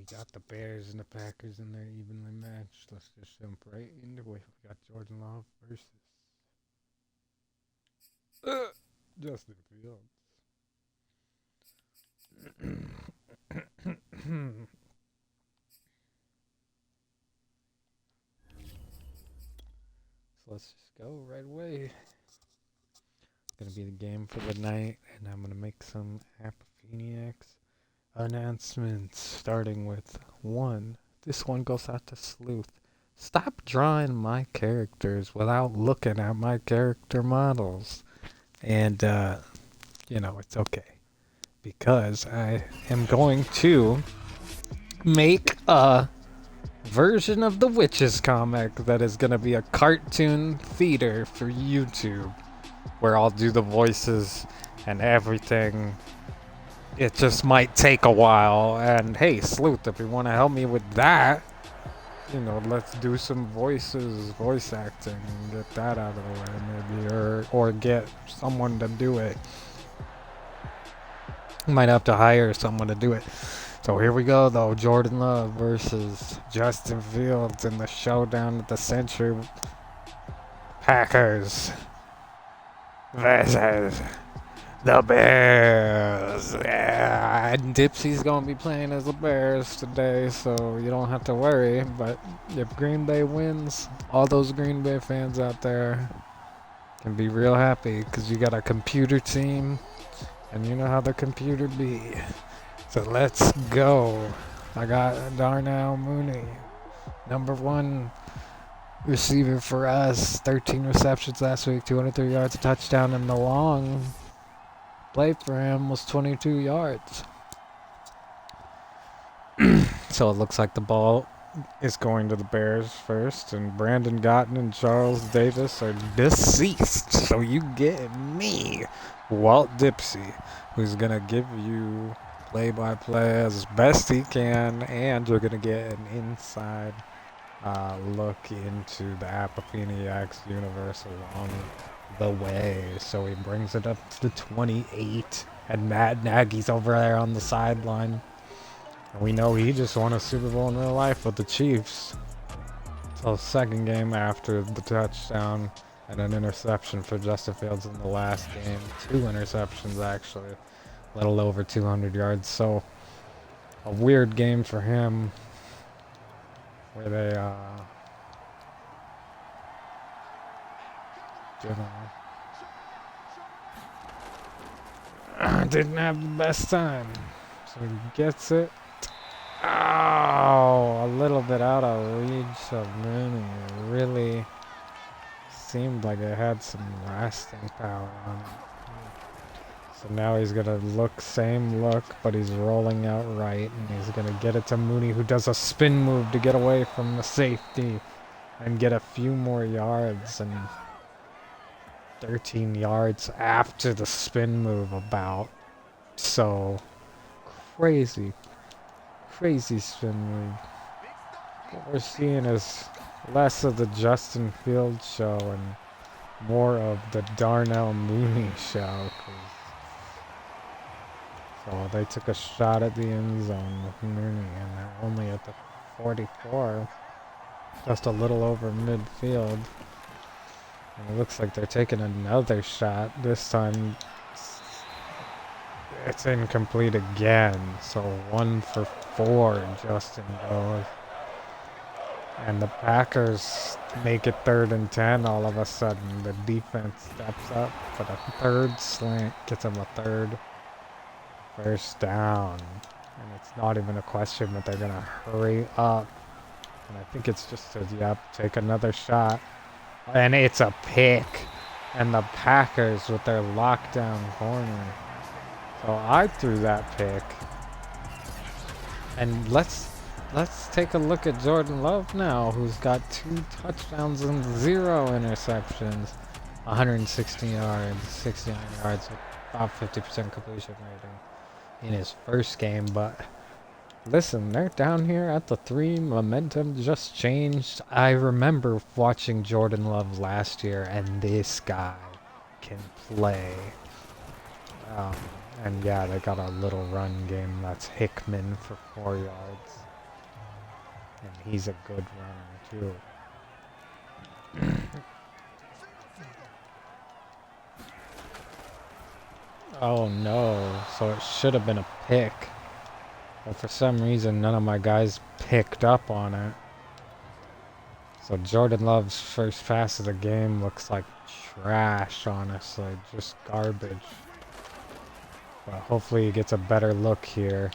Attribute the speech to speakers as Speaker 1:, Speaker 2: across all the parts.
Speaker 1: we got the Bears and the Packers and they're evenly matched. Let's just jump right into it. We got Jordan Love versus uh, Justin Fields. So let's just go right away. It's gonna be the game for the night, and I'm gonna make some Apophyniacs announcements, starting with one. This one goes out to Sleuth. Stop drawing my characters without looking at my character models. And, it's okay. Because I am going to make a version of the Witches comic that is going to be a cartoon theater for YouTube, where I'll do the voices and everything. It just might take a while. And hey, Sleuth, if you want to help me with that, let's do some voice acting, and get that out of the way, maybe, or get someone to do it. Might have to hire someone to do it. So here we go, though. Jordan Love versus Justin Fields in the showdown at the Century. Packers versus the Bears. Yeah, and Dipsey's gonna be playing as the Bears today, so you don't have to worry. But if Green Bay wins, all those Green Bay fans out there can be real happy, because you got a computer team, and you know how the computer be. So let's go. I got Darnell Mooney, number one receiver for us. 13 receptions last week, 203 yards, a touchdown, and the long play for him was 22 yards. So it looks like the ball is going to the Bears first, and Brandon Gotten and Charles Davis are deceased. So you get me, Walt Dipsey, who's going to give you play-by-play as best he can, and you're going to get an inside look into the Apophyniacs universe along the way. So he brings it up to the 28, and Matt Nagy's over there on the sideline. And we know he just won a Super Bowl in real life with the Chiefs. So second game after the touchdown and an interception for Justin Fields in the last game. 2 interceptions, actually. A little over 200 yards. So a weird game for him, where they didn't have the best time. So he gets it. Oh, a little bit out of reach of Mooney. It really seemed like it had some lasting power on it. So now he's going to look, same look, but he's rolling out right, and he's going to get it to Mooney, who does a spin move to get away from the safety and get a few more yards, and 13 yards after the spin move about. So crazy spin move. What we're seeing is less of the Justin Fields show and more of the Darnell Mooney show. So they took a shot at the end zone with Mooney, and they're only at the 44, just a little over midfield. And it looks like they're taking another shot. This time it's incomplete again. So 1 for 4 Justin goes. And the Packers make it 3rd and 10 all of a sudden. The defense steps up for the third slant, gets them a third first down. And it's not even a question, but they're going to hurry up. And I think it's just to, take another shot. And it's a pick. And the Packers with their lockdown corner. So I threw that pick. And let's take a look at Jordan Love now, who's got 2 touchdowns and 0 interceptions. 116 yards, 69 yards, with about 50% completion rating in his first game. But listen, they're down here at the 3. Momentum just changed. I remember watching Jordan Love last year, and this guy can play. And yeah, they got a little run game. That's Hickman for 4 yards. And he's a good runner, too. Oh no, so it should have been a pick. But for some reason, none of my guys picked up on it. So Jordan Love's first pass of the game looks like trash, honestly. Just garbage. But hopefully he gets a better look here.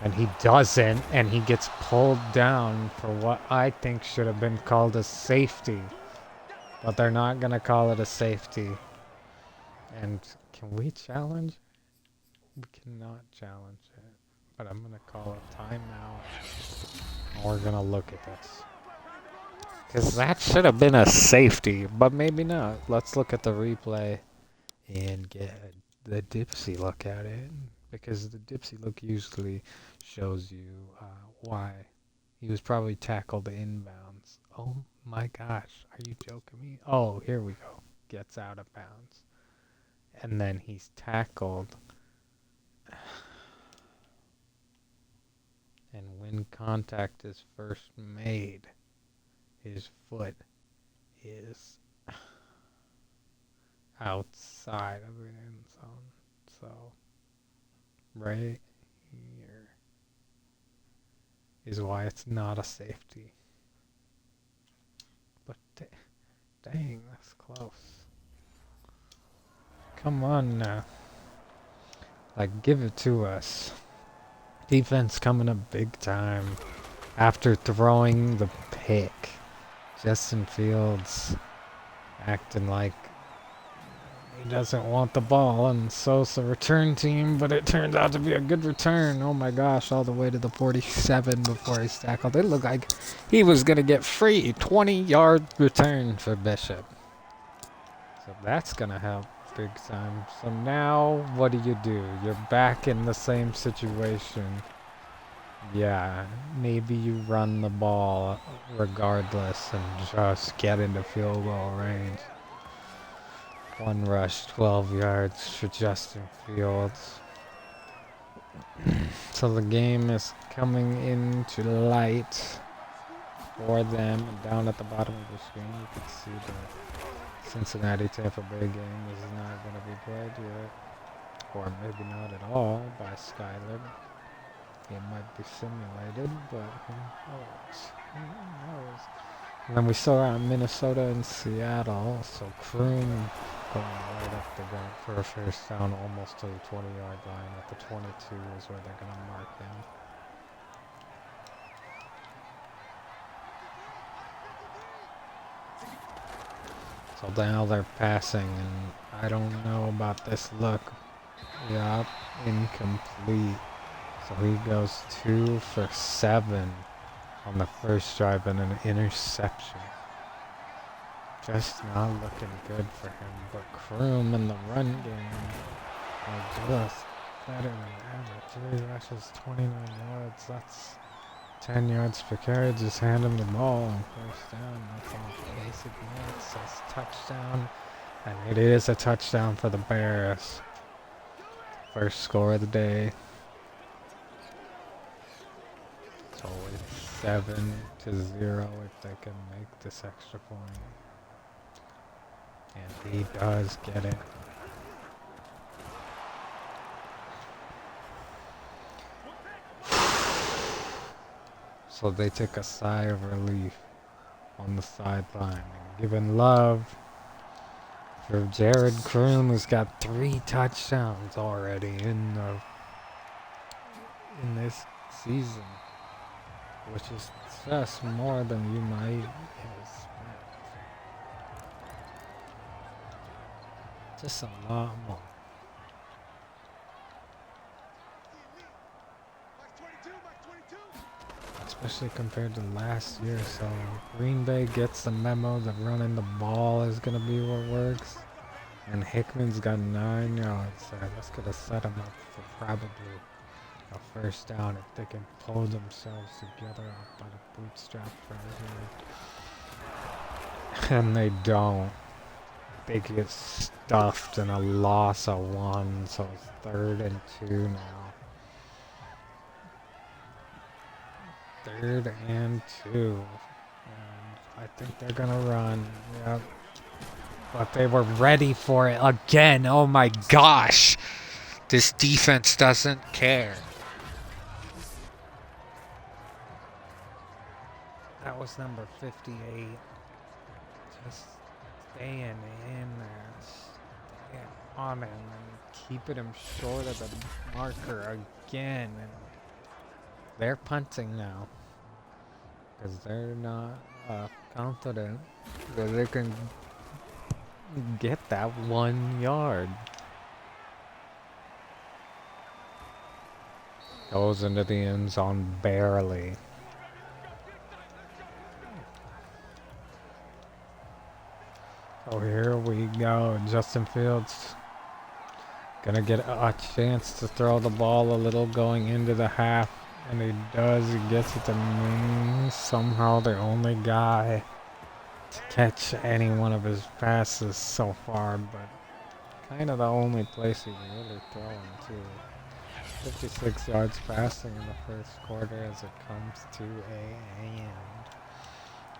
Speaker 1: And he doesn't, and he gets pulled down for what I think should have been called a safety. But they're not going to call it a safety. And can we challenge? We cannot challenge it. But I'm going to call it timeout. And we're going to look at this. Because that should have been a safety, but maybe not. Let's look at the replay and get the Dipsey look at it. Because the Dipsey look usually shows you why. He was probably tackled inbounds. Oh my gosh, are you joking me? Oh, here we go. Gets out of bounds. And then he's tackled. And when contact is first made, his foot is outside of the end zone. So, right here is why it's not a safety. But dang, that's close. Come on now. Like, give it to us. Defense coming up big time after throwing the pick. Justin Fields acting like he doesn't want the ball, and so's the return team, but it turned out to be a good return. Oh my gosh, all the way to the 47 before he's tackled. It looked like he was going to get free. 20-yard return for Bishop. So that's going to help big time. So now, what do? You're back in the same situation. Yeah, maybe you run the ball regardless and just get into field goal range. One rush, 12 yards for Justin Fields. So the game is coming into light for them. Down at the bottom of the screen, you can see the Cincinnati-Tampa Bay game is not going to be played yet. Or maybe not at all by Skyler. It might be simulated, but who knows? Who knows? And then we saw Minnesota and Seattle, so Kroon going right up the gut for a first down almost to the 20-yard line. At the 22 is where they're going to mark him. So now they're passing, and I don't know about this look. Yup, incomplete. So he goes 2 for 7 on the first drive and an interception. Just not looking good for him. But Kroom in the run game are just better than ever. 3 rushes, 29 yards. That's 10 yards per carry. Just hand him the ball on first down. That's all basic math. Says touchdown. And it is a touchdown for the Bears. First score of the day. So it's 7-0 if they can make this extra point. And he does get it. So they take a sigh of relief on the sideline. And giving love for Jared Kroon, who's got 3 touchdowns already in this season. Which is just more than you might expect. Just a lot more. Especially compared to last year. So Green Bay gets the memo that running the ball is going to be what works. And Hickman's got 9 yards there. That's going to set him up for probably a first down if they can pull themselves together up by the bootstrap right here. And they don't. They get stuffed and a loss of 1, so it's 3rd and 2 now. 3rd and 2. And I think they're gonna run. Yep. But they were ready for it again. Oh my gosh. This defense doesn't care. That was number 58. Just staying in there. Staying on him and keeping him short of the marker again. And they're punting now. Because they're not confident that they can get that 1 yard. Goes into the end zone barely. So here we go. Justin Fields gonna get a chance to throw the ball a little going into the half. And he does. He gets it to Mooney. Somehow the only guy to catch any one of his passes so far. But kind of the only place he's really throwing to. 56 yards passing in the first quarter as it comes to a end.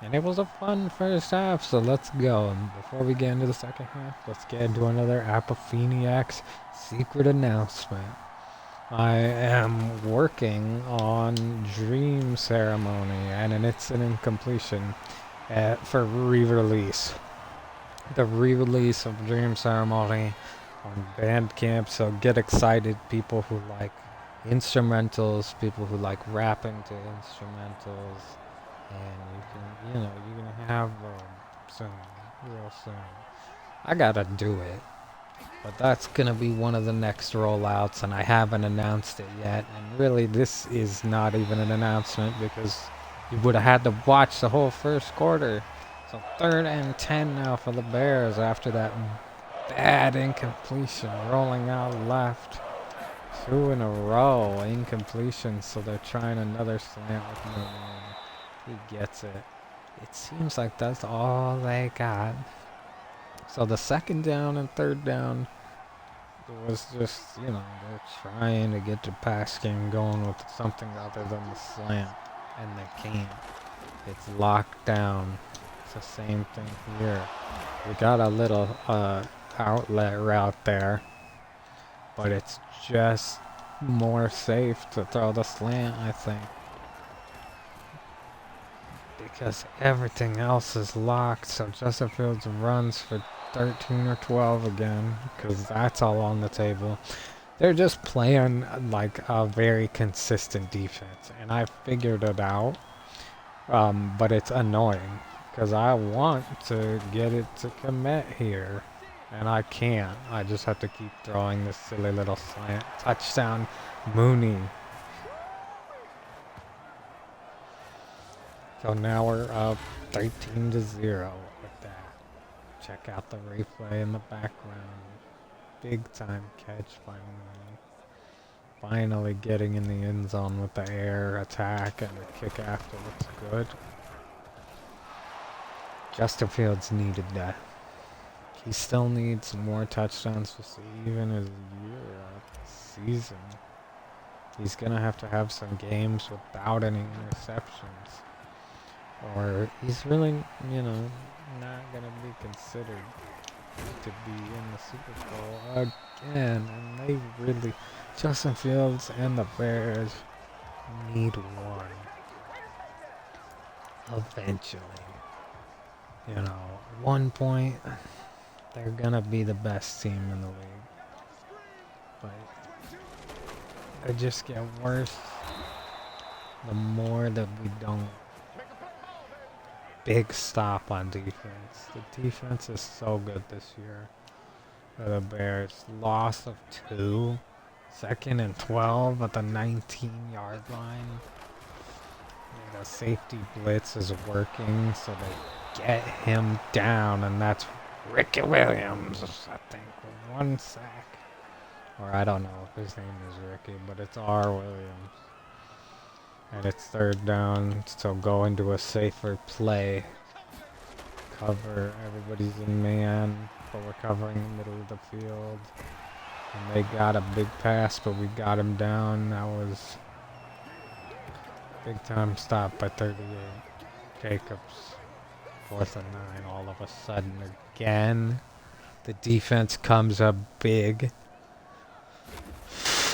Speaker 1: And it was a fun first half, so let's go. And before we get into the second half, let's get into another Apofeniac's secret announcement. I am working on Dream Ceremony, and it's an incompletion for re-release. The re-release of Dream Ceremony on Bandcamp, so get excited, people who like instrumentals, people who like rapping to instrumentals, and you're gonna have soon, real soon. I gotta do it, but that's gonna be one of the next rollouts, and I haven't announced it yet. And really, this is not even an announcement because you would have had to watch the whole first quarter. So 3rd and 10 now for the Bears after that bad incompletion, rolling out left. 2 in a row incompletion, so they're trying another slant with Mooney. He gets it. It seems like that's all they got. So the 2nd down and 3rd down was just, they're trying to get the pass game going with something other than the slant, and they can't. It's locked down. It's the same thing here. We got a little outlet route there, but it's just more safe to throw the slant, I think, because everything else is locked. So Justin Fields runs for 13 or 12 again, because that's all on the table. They're just playing like a very consistent defense, and I figured it out, but it's annoying because I want to get it to commit here. And I can't. I just have to keep throwing this silly little slant. Touchdown, Mooney. So now we're up 13-0 with that. Check out the replay in the background. Big time catch by Mooney. Finally getting in the end zone with the air attack, and the kick after looks good. Justin Fields needed that. He still needs more touchdowns to even his season. He's going to have some games without any interceptions. Or he's really, not going to be considered to be in the Super Bowl again. And they really, Justin Fields and the Bears need one. Eventually. 1 point. They're gonna be the best team in the league, but they just get worse the more that we don't. Big stop on defense. The defense is so good this year for the Bears. Loss of 2, 2nd and 12 at the 19-yard line. The safety blitz is working, so they get him down, and that's Ricky Williams, I think, with 1 sack. Or I don't know if his name is Ricky, but it's R. Williams. And it's 3rd down, so go into a safer play. Cover, everybody's in man, but we're covering the middle of the field. And they got a big pass, but we got him down. That was Big time stop by 38. Jacobs. 4th and 9 all of a sudden again. The defense comes up big.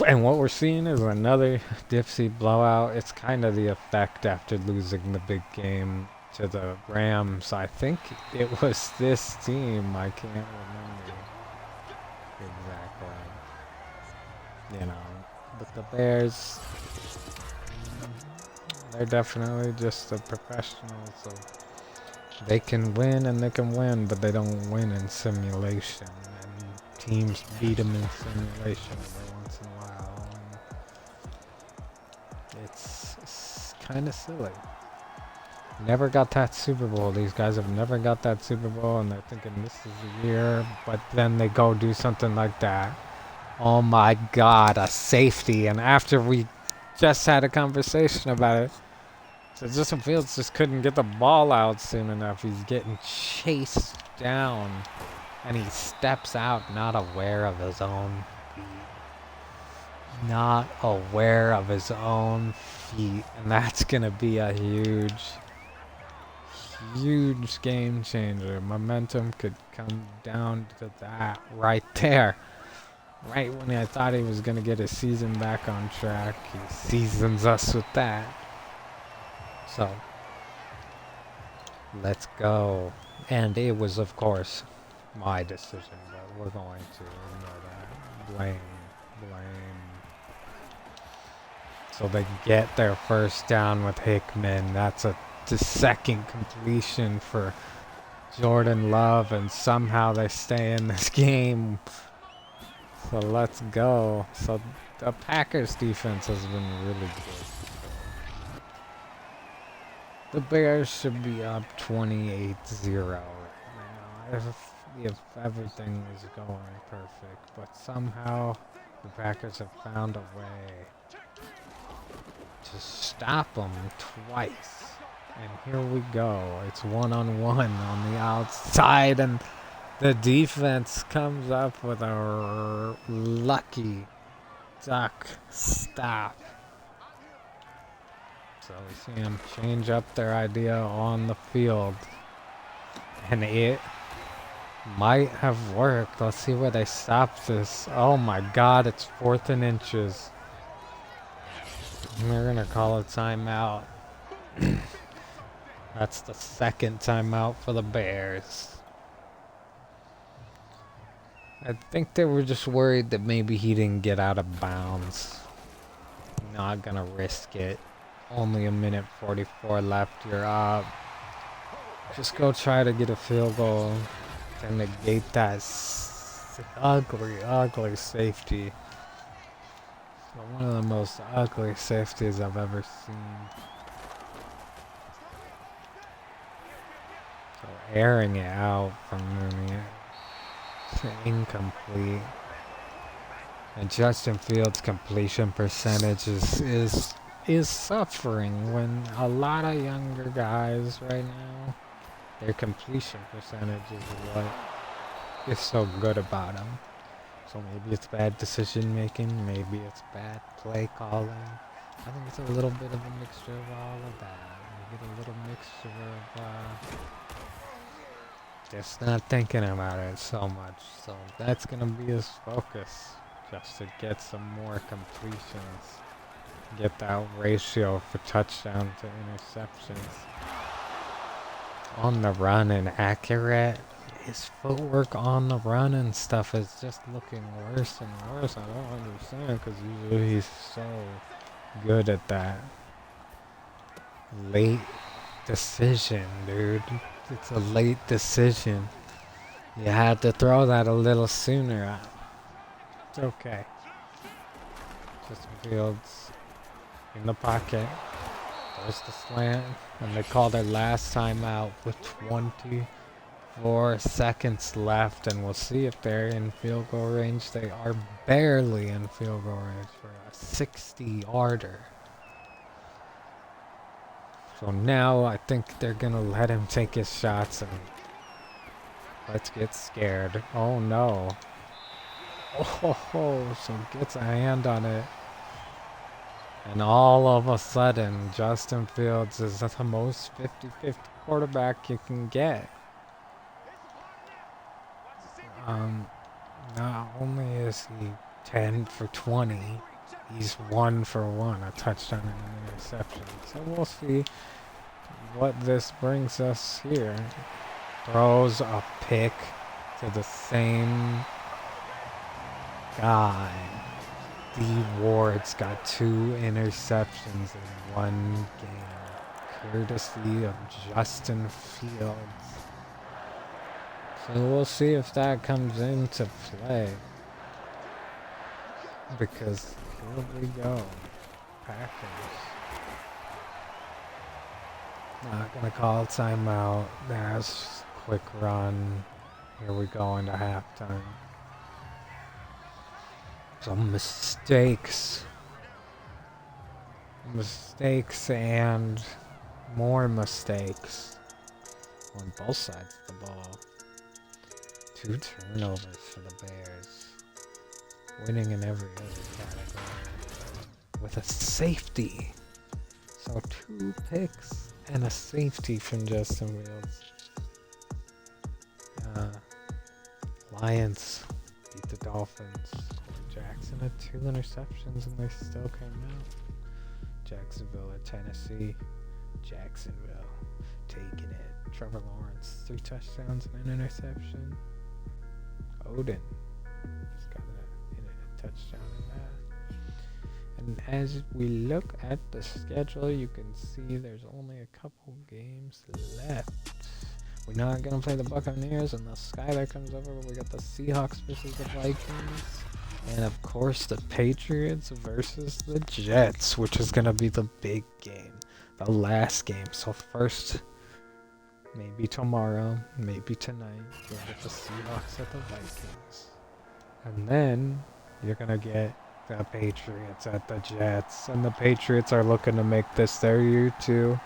Speaker 1: And what we're seeing is another Dipsey blowout. It's kind of the effect after losing the big game to the Rams. I think it was this team. I can't remember exactly. You know, but the Bears, they're definitely just the professionals. So they can win and they can win, but they don't win in simulation. And teams beat them in simulation every once in a while. And it's kind of silly. Never got that Super Bowl. These guys have never got that Super Bowl, and they're thinking this is the year. But then they go do something like that. Oh my God, a safety. And after we just had a conversation about it, so Justin Fields just couldn't get the ball out soon enough. He's getting chased down. And he steps out not aware of his own feet. Not aware of his own feet. And that's going to be a huge game changer. Momentum could come down to that right there. Right when I thought he was going to get his season back on track, he seasons us with that. So, let's go. And it was, of course, my decision, but we're going to ignore that. Blame. So they get their first down with Hickman. That's the second completion for Jordan Love, and somehow they stay in this game. So let's go. So the Packers defense has been really good. The Bears should be up 28-0 right now if everything is going perfect. But somehow the Packers have found a way to stop them twice. And here we go. It's one-on-one on the outside, and the defense comes up with a lucky duck stop. So we see them change up their idea on the field. And it might have worked. Let's see where they stop this. Oh my God, it's 4th and inches. They're going to call a timeout. That's the second timeout for the Bears. I think they were just worried that maybe he didn't get out of bounds. Not going to risk it. Only a minute 44 left. You're up. Just go try to get a field goal to negate that ugly safety. One of the most ugly safeties I've ever seen. So airing it out from Mooney. It's incomplete. And Justin Fields' completion percentage is suffering when a lot of younger guys right now, their completion percentage is what is so good about them. So maybe it's bad decision making, maybe it's bad play calling. I think it's a little bit of a mixture of all of that. You get a little mixture of just not thinking about it so much. So that's gonna be his focus, just to get some more completions. Get that ratio for touchdown to interceptions. On the run and accurate. His footwork on the run and stuff is just looking worse and worse. I don't understand, because usually he's so good at that. Late decision, dude. It's a late decision. You had to throw that a little sooner. It's okay. Justin Fields in the pocket. There's the slant. And they call their last timeout with 24 seconds left. And we'll see if they're in field goal range. They are barely in field goal range for a 60-yarder. So now I think they're going to let him take his shots. And let's get scared. Oh no. Oh, so gets a hand on it. And all of a sudden, Justin Fields is the most 50-50 quarterback you can get. Not only is he 10 for 20, he's 1 for 1, a touchdown and an interception. So we'll see what this brings us here. Throws a pick to the same guy. D. Ward's got 2 interceptions in 1 game, courtesy of Justin Fields. So we'll see if that comes into play. Because here we go. Packers. Not gonna call a timeout. That's a quick run. Here we go into halftime. Some mistakes. Mistakes and more mistakes on both sides of the ball. 2 turnovers for the Bears. Winning in every other category. With a safety. So 2 picks and a safety from Justin Fields. Lions beat the Dolphins. Jackson had 2 interceptions and they still came out. Jacksonville at Tennessee. Jacksonville taking it. Trevor Lawrence, 3 touchdowns and an interception. Odin, he's got a touchdown in that. And as we look at the schedule, you can see there's only a couple games left. We're not going to play the Buccaneers unless Skyler comes over, but we got the Seahawks versus the Vikings. And of course the Patriots versus the Jets, which is going to be the big game. The last game. So first, maybe tomorrow, maybe tonight, you'll get the Seahawks at the Vikings. And then you're going to get the Patriots at the Jets. And the Patriots are looking to make this their year too.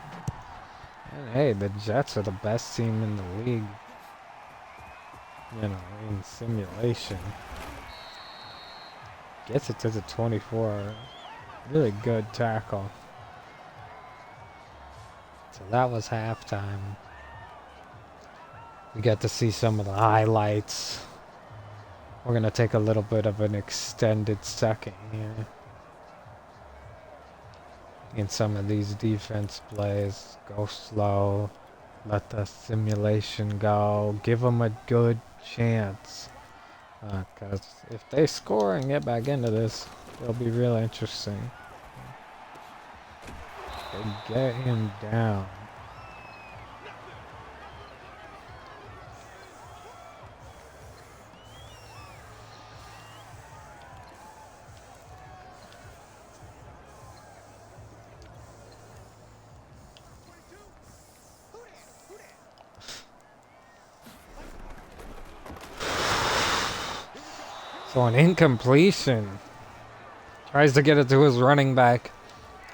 Speaker 1: And hey, the Jets are the best team in the league. You know, in simulation. Gets it to the 24. Really good tackle. So that was halftime. We got to see some of the highlights. We're going to take a little bit of an extended second here. In some of these defense plays, go slow, let the simulation go, give them a good chance. Because if they score and get back into this, it'll be real interesting. They get him down. So an incompletion. Tries to get it to his running back.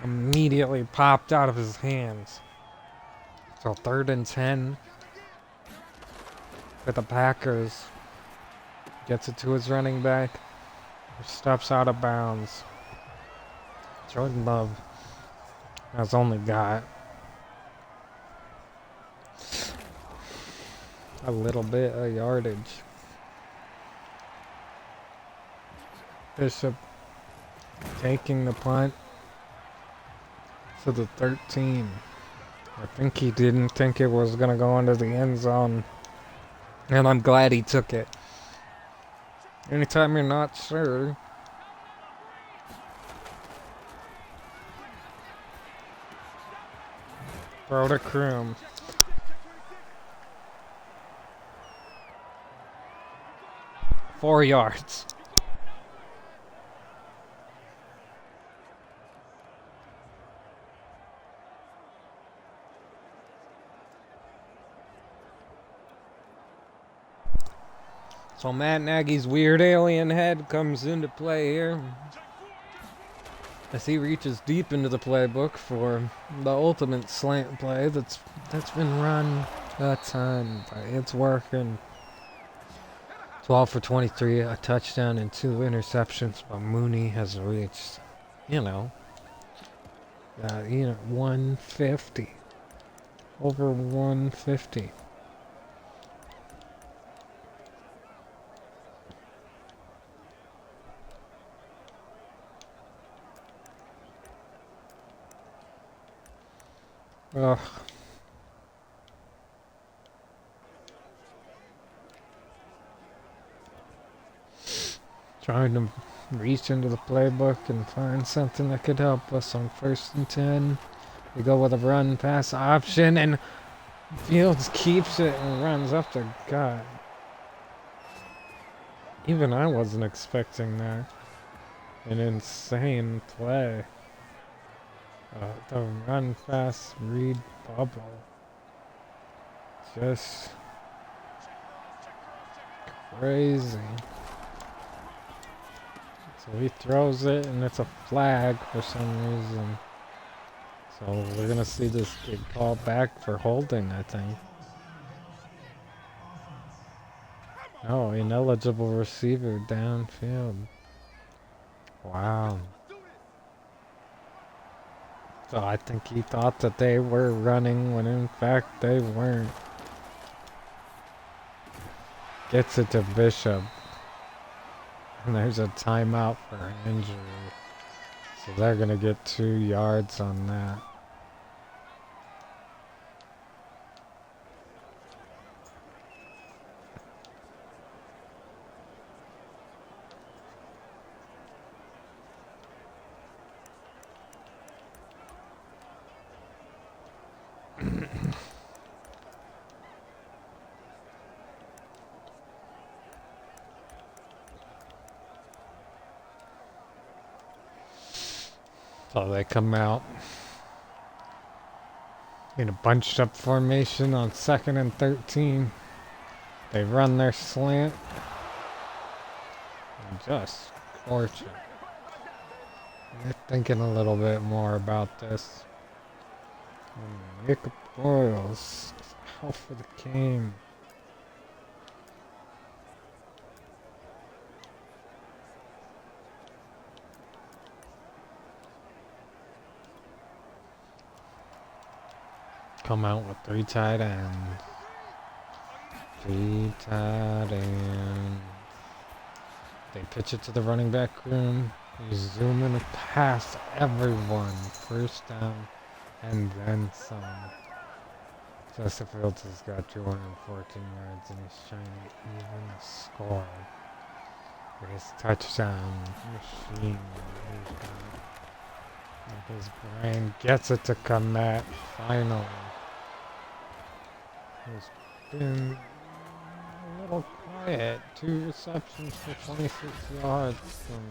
Speaker 1: Immediately popped out of his hands. So 3rd and 10. For the Packers. Gets it to his running back. Steps out of bounds. Jordan Love has only got a little bit of yardage. Bishop taking the punt to the 13. I think he didn't think it was going to go into the end zone. And I'm glad he took it. Anytime you're not sure. Throw to Kroom. Four yards. So Matt Nagy's weird alien head comes into play here as he reaches deep into the playbook for the ultimate slant play that's been run a ton, but it's working. 12 for 23, a touchdown and 2 interceptions, but Mooney has reached, You know, 150. Over 150. Ugh. Trying to reach into the playbook and find something that could help us on 1st and 10. We go with a run pass option and Fields keeps it and runs up the gut. Even I wasn't expecting that. An insane play. The run fast read bubble. Just crazy. So he throws it and it's a flag for some reason. So we're gonna see this get called back for holding, I think. Oh, ineligible receiver downfield. Wow. So I think he thought that they were running when in fact they weren't. Gets it to Bishop. And there's a timeout for an injury. So they're gonna get 2 yards on that. So they come out in a bunched up formation on 2nd and 13. They run their slant and just scorch it. They're thinking a little bit more about this. Nick Boyles out for the game. Come out with 3 tight ends. 3 tight ends. They pitch it to the running back room. You zoom in past everyone. 1st down and then some. Justin Fields has got 214 yards and he's trying to even the score. For his touchdown machine. His brain gets it to Komet finally. He's been a little quiet. 2 receptions for 26 yards from,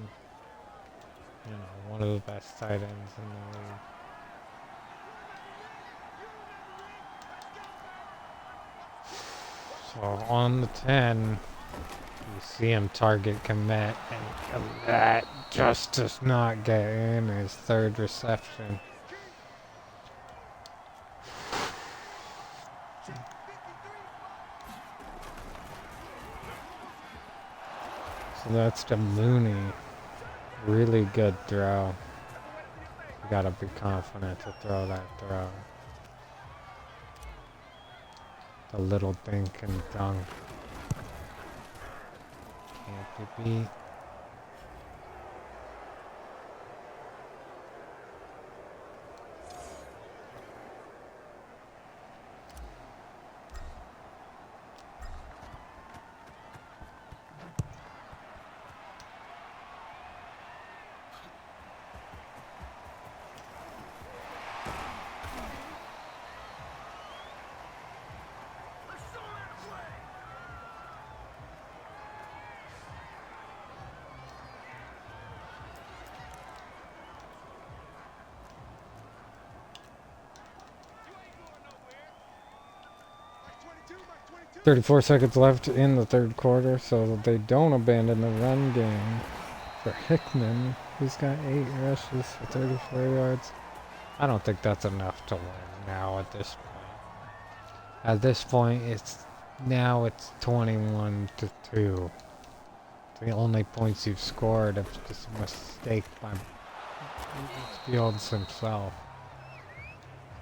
Speaker 1: one of the best tight ends in the league. So on the 10, you see him target Komet, and Komet just does not get in his 3rd reception. So that's to Mooney. Really good throw. You gotta be confident to throw that throw. The little dink and dunk. Can't be beat. .34 seconds left in the 3rd quarter, so they don't abandon the run game for Hickman. He's got 8 rushes for 34 yards. I don't think that's enough to win now at this point. At this point, it's 21-2. The only points you've scored have just a mistake by Fields himself.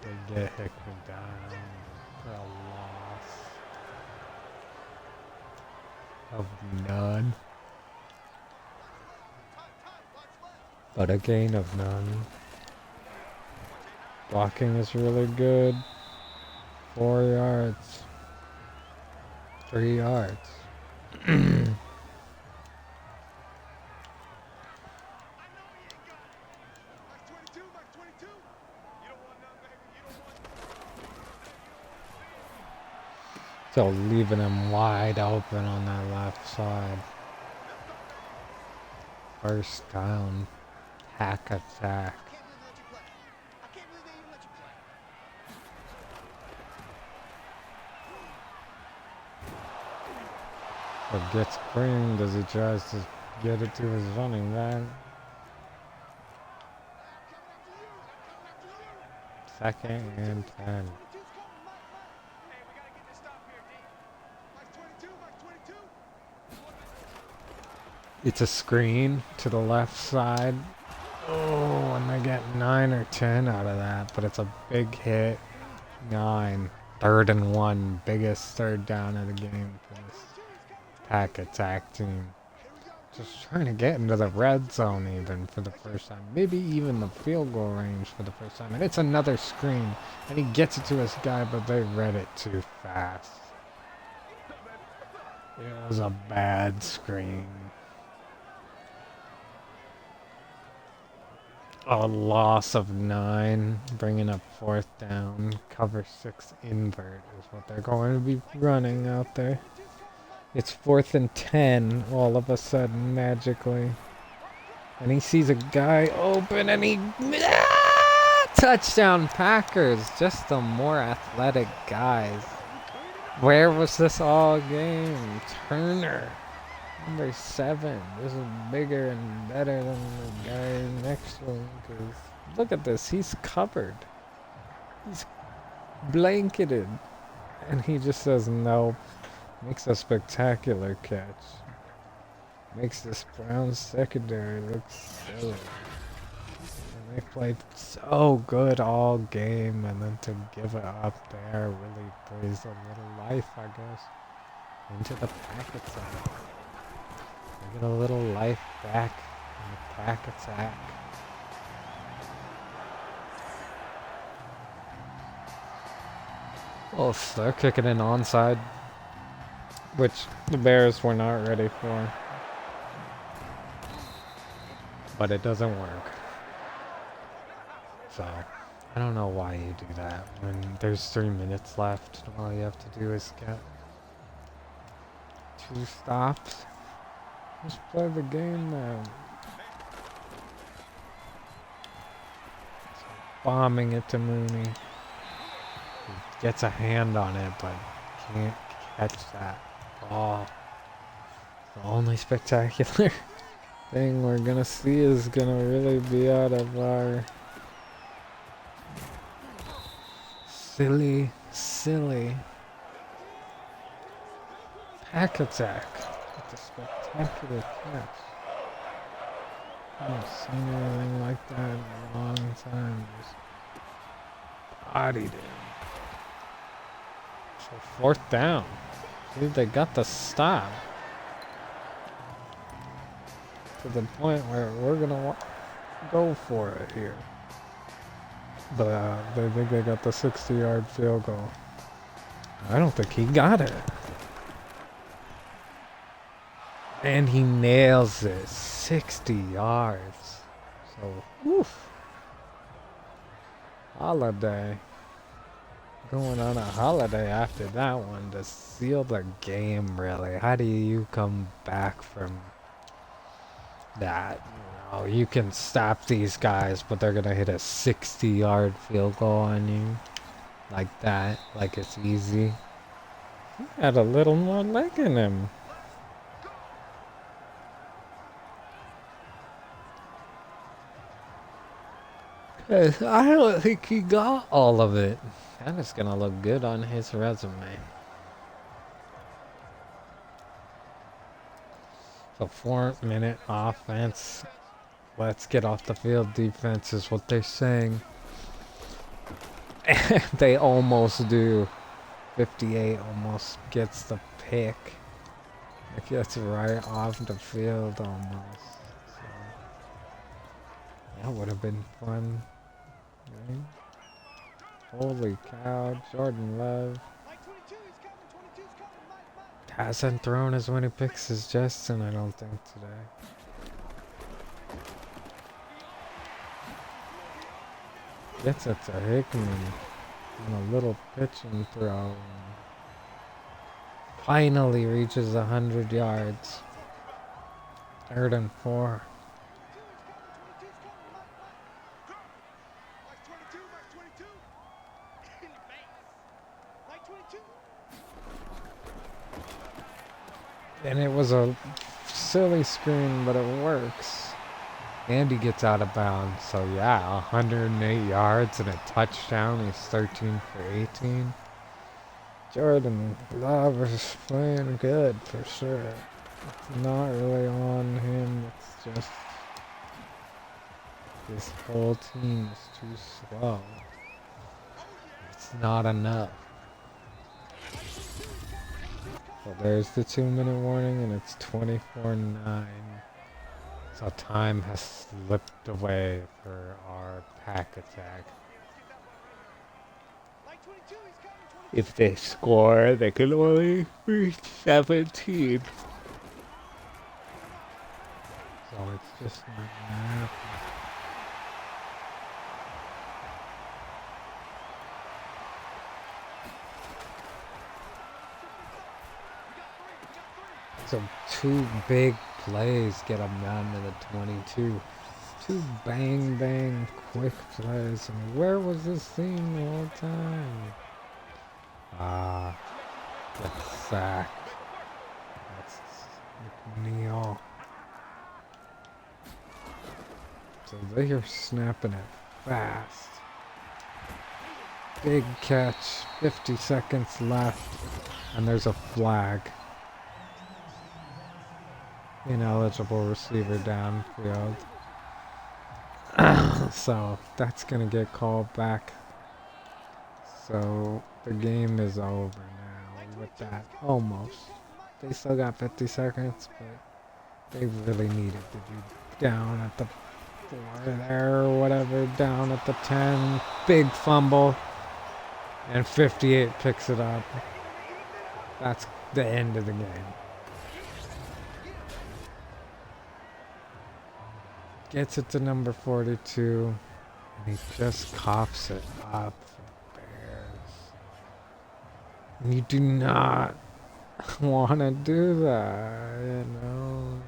Speaker 1: They get Hickman down for a loss of none. But a gain of none. Blocking is really good. 4 yards. 3 yards. So leaving him wide open on that left side. First down. Hack attack. Or gets green as he tries to get it to his running back. Second and 10. It's a screen to the left side. Oh, and they get 9 or 10 out of that, but it's a big hit. 9. 3rd and 1. Biggest third down of the game for this pack attack team. Just trying to get into the red zone even for the first time. Maybe even the field goal range for the first time. And it's another screen. And he gets it to his guy, but they read it too fast. It was a bad screen. A loss of 9, bringing up 4th down. Cover 6 invert is what they're going to be running out there. It's 4th and 10 all of a sudden, magically. And he sees a guy open and he... Touchdown Packers! Just the more athletic guys. Where was this all game? Turner. Number 7. This is bigger and better than the guy next to him. Cause look at this. He's covered. He's blanketed. And he just says no. Makes a spectacular catch. Makes this Browns secondary look silly. And they played so good all game. And then to give it up there really brings a little life, I guess, into the packet side. Get a little life back in the pack attack. Oh, they're kicking an onside, which the Bears were not ready for. But it doesn't work. So, I don't know why you do that when there's 3 minutes left and all you have to do is get 2 stops. Just play the game now. So bombing it to Mooney. He gets a hand on it, but can't catch that ball. The only spectacular thing we're gonna see is gonna really be out of our silly pack attack. It's a spectacular catch. I haven't seen anything like that in a long time. Just bodied him. So 4th down. See, they got the stop. To the point where we're gonna go for it here. But they think they got the 60-yard field goal. I don't think he got it. And he nails it. 60 yards. So, oof. Holiday. Going on a holiday after that one to seal the game, really. How do you come back from that? You know, you can stop these guys, but they're going to hit a 60-yard field goal on you. Like that. Like it's easy. He had a little more leg in him. I don't think he got all of it. That is gonna look good on his resume. So 4-minute offense. Let's get off the field defense is what they're saying. They almost do. 58 almost gets the pick. It gets right off the field almost. So, that would have been fun. Right? Holy cow, Jordan Love hasn't thrown as many picks as Justin, I don't think, today. Gets it to Hickman on a little pitching throw. Finally reaches 100 yards. 3rd and 4. And it was a silly screen, but it works. And he gets out of bounds. So yeah, 108 yards and a touchdown. He's 13 for 18. Jordan Love is playing good for sure. It's not really on him. It's just this whole team is too slow. It's not enough. Well, there's the 2-minute warning, and it's 24-9. So time has slipped away for our pack attack. If they score, they can only reach 17. So it's just not happening. So 2 big plays get them down to the 22. 2 bang bang quick plays. And where was this thing the whole time? Get sacked. That's McNeil. So they are snapping it fast. Big catch. 50 seconds left. And there's a flag. Ineligible receiver downfield. So that's gonna get called back. So the game is over now with that. Almost. They still got 50 seconds, but they really needed to be down at the 4 there or whatever. Down at the 10. Big fumble. And 58 picks it up. That's the end of the game. Gets it to number 42, and he just coughs it up for Bears. And you do not want to do that, you know?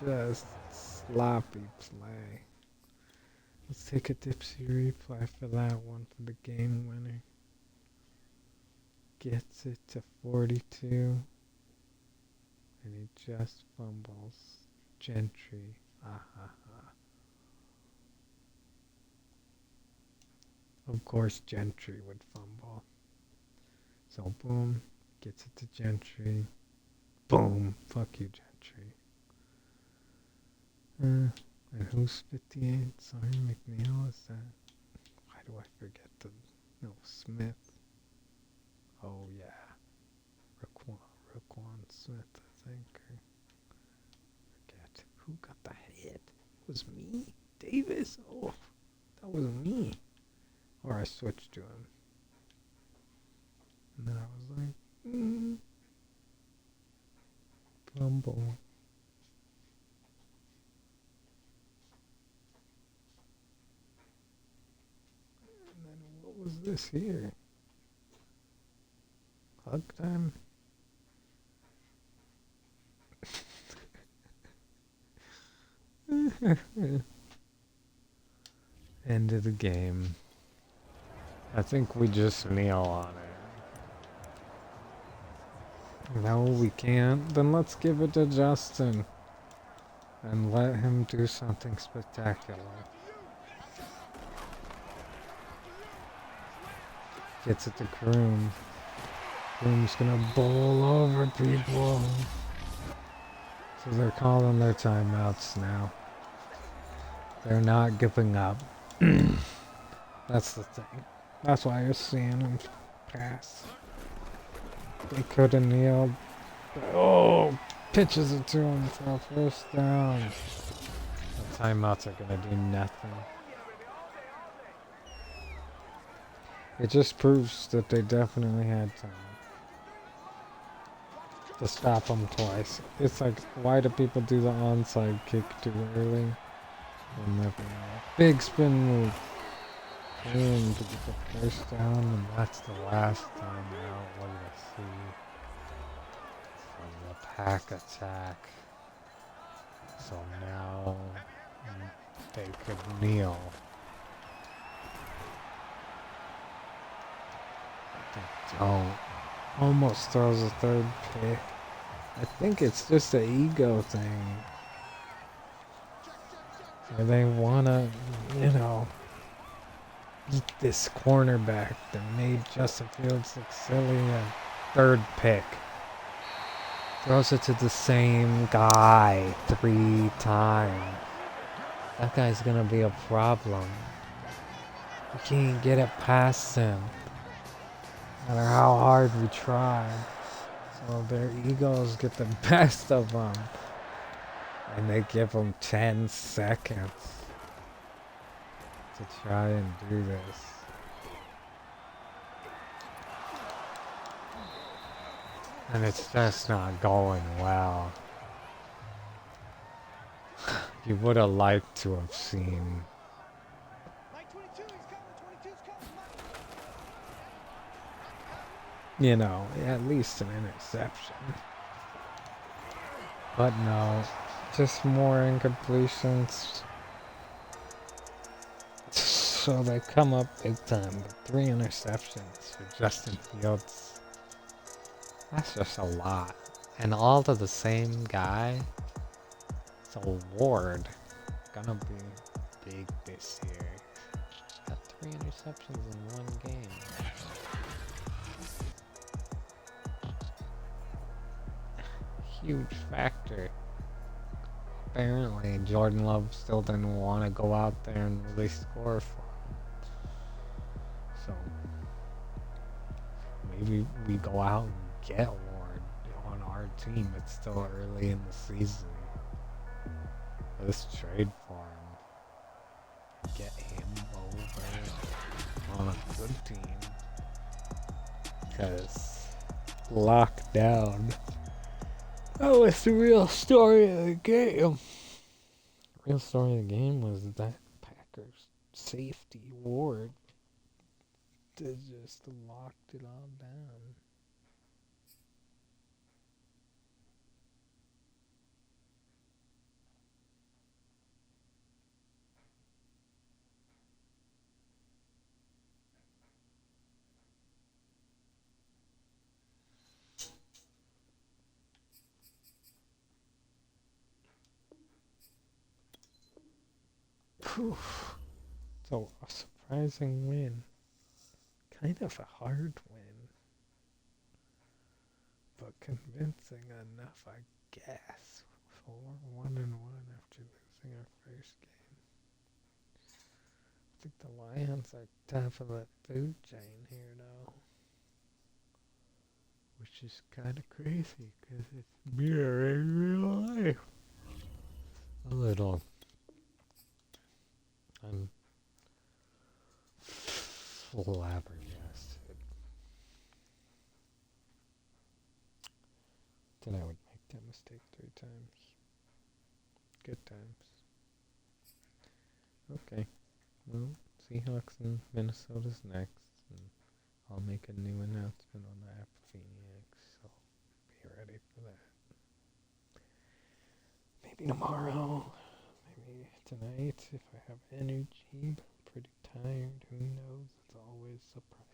Speaker 1: Just sloppy play. Let's take a Dipsey replay for that one for the game winner. Gets it to 42, and he just fumbles. Gentry. Of course, Gentry would fumble. So, boom, gets it to Gentry. Boom, fuck you, Gentry. And who's 58? Sorry, McNeil, is that? Why do I forget the... No, Smith. Oh, yeah. Raquan Smith, I think. Forget. Who got the hit? It was me? Davis? Oh, that was me. Or I switched to him. And then I was like, fumble. And then what was this here? Hug time? End of the game. I think we just kneel on it. No, we can't. Then let's give it to Justin. And let him do something spectacular. Gets it to Kroom. Kroom's gonna bowl over people. So they're calling their timeouts now. They're not giving up. That's the thing. That's why you're seeing him pass. They could have kneeled. Oh, pitches it to him for a first down. The timeouts are gonna do nothing. It just proves that they definitely had time to stop him twice. It's like, why do people do the onside kick too early? We'll never know. Big spin move. Boom, to get the first down, and that's the last time out. What do I see? From the pack attack. So now they could kneel. They don't. Almost throws a third pick. I think it's just an ego thing. Or they wanna, eat this cornerback that made Justin Fields look silly. A third pick. Throws it to the same guy 3 times. That guy's gonna be a problem. We can't get it past him. No matter how hard we try. So their egos get the best of them. And they give them 10 seconds to try and do this. And it's just not going well. You would have liked to have seen at least an interception. But no, just more incompletions. So they come up big time with 3 interceptions for Justin Fields. That's just a lot. And all to the same guy. So Ward, gonna be big this year. Got 3 interceptions in 1 game. Huge factor. Apparently, Jordan Love still didn't want to go out there and really score for him. So, maybe we go out and get Ward on our team. It's still early in the season. Let's trade for him. Get him over on a good team. Because lockdown. That was the real story of the game. The real story of the game was that Packers safety Ward just locked it all down. Poof. So a surprising win. Kind of a hard win. But convincing enough, I guess. So we're 1-1 after losing our first game. I think the Lions are top of the food chain here now. Which is kind of crazy because it's mirroring real life. A little. I'm flabbergasted that I would make that mistake 3 times. Good times. Okay. Well, Seahawks and Minnesota's next. And I'll make a new announcement on the app Phoenix, so be ready for that. Maybe tomorrow. Maybe tonight if I have energy. I'm pretty tired. Who knows? It's always a surprise.